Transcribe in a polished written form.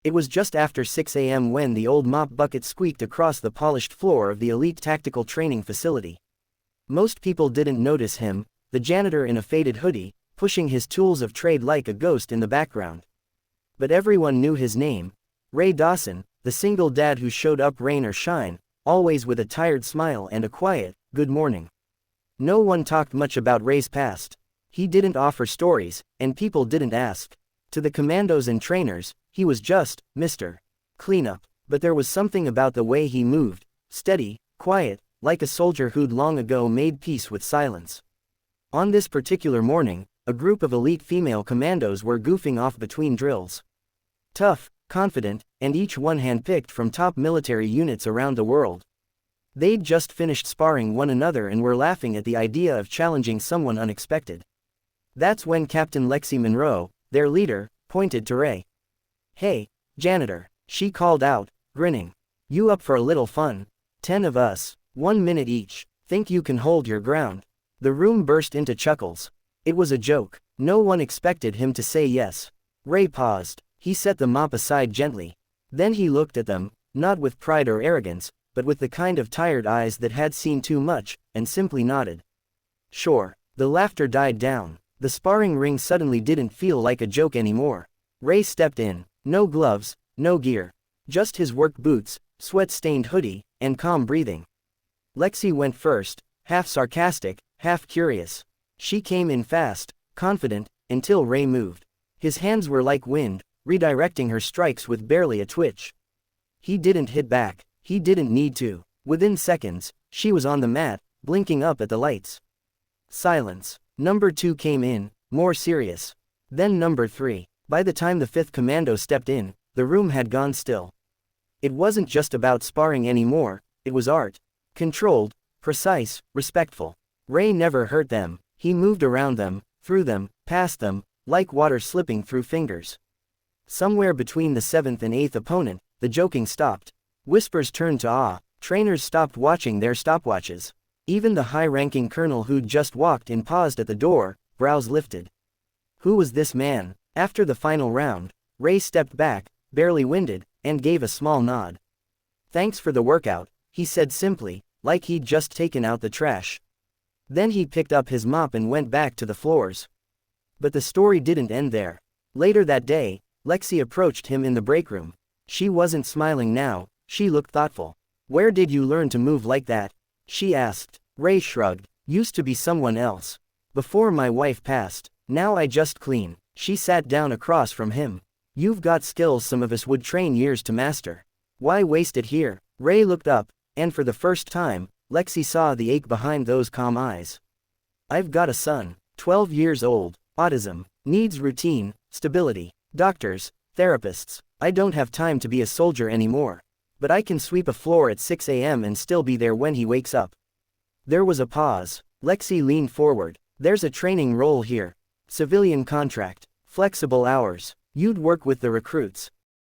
It was just after 6 a.m. when the old mop bucket squeaked across the polished floor of the elite tactical training facility. Most people didn't notice him, the janitor in a faded hoodie, pushing his tools of trade like a ghost in the background. But everyone knew his name, Ray Dawson, the single dad who showed up rain or shine, always with a tired smile and a quiet, "Good morning." No one talked much about Ray's past. He didn't offer stories, and people didn't ask. To the commandos and trainers, he was just Mr. Cleanup. But there was something about the way he moved, steady, quiet, like a soldier who'd long ago made peace with silence. On this particular morning, a group of elite female commandos were goofing off between drills. Tough, confident, and each one handpicked from top military units around the world. They'd just finished sparring one another and were laughing at the idea of challenging someone unexpected. That's when Captain Lexi Monroe, their leader, pointed to Ray. "Hey, janitor," she called out, grinning. "You up for a little fun? 10 of us, 1 minute each. Think you can hold your ground?" The room burst into chuckles. It was a joke. No one expected him to say yes. Ray paused. He set the mop aside gently. Then he looked at them, not with pride or arrogance, but with the kind of tired eyes that had seen too much, and simply nodded. Sure. The laughter died down. The sparring ring suddenly didn't feel like a joke anymore. Ray stepped in. No gloves, no gear. Just his work boots, sweat-stained hoodie, and calm breathing. Lexi went first, half sarcastic, half curious. She came in fast, confident, until Ray moved. His hands were like wind, redirecting her strikes with barely a twitch. He didn't hit back. He didn't need to. Within seconds, she was on the mat, blinking up at the lights. Silence. Number 2 came in, more serious. Then number 3. By the time the 5th commando stepped in, the room had gone still. It wasn't just about sparring anymore, it was art. Controlled, precise, respectful. Ray never hurt them. He moved around them, through them, past them, like water slipping through fingers. Somewhere between the 7th and 8th opponent, the joking stopped. Whispers turned to awe. Trainers stopped watching their stopwatches. Even the high-ranking colonel who'd just walked in paused at the door, brows lifted. Who was this man? After the final round, Ray stepped back, barely winded, and gave a small nod. "Thanks for the workout," he said simply, like he'd just taken out the trash. Then he picked up his mop and went back to the floors. But the story didn't end there. Later that day, Lexi approached him in the break room. She wasn't smiling now, she looked thoughtful. "Where did you learn to move like that?" she asked. Ray shrugged. "Used to be someone else. Before my wife passed. Now I just clean." She sat down across from him. "You've got skills some of us would train years to master. Why waste it here?" Ray looked up, and for the first time, Lexi saw the ache behind those calm eyes. "I've got a son, 12 years old, autism, needs routine, stability, doctors, therapists. I don't have time to be a soldier anymore. But I can sweep a floor at 6 a.m. and still be there when he wakes up." There was a pause. Lexi leaned forward. "There's a training role here. Civilian contract. Flexible hours. You'd work with the recruits.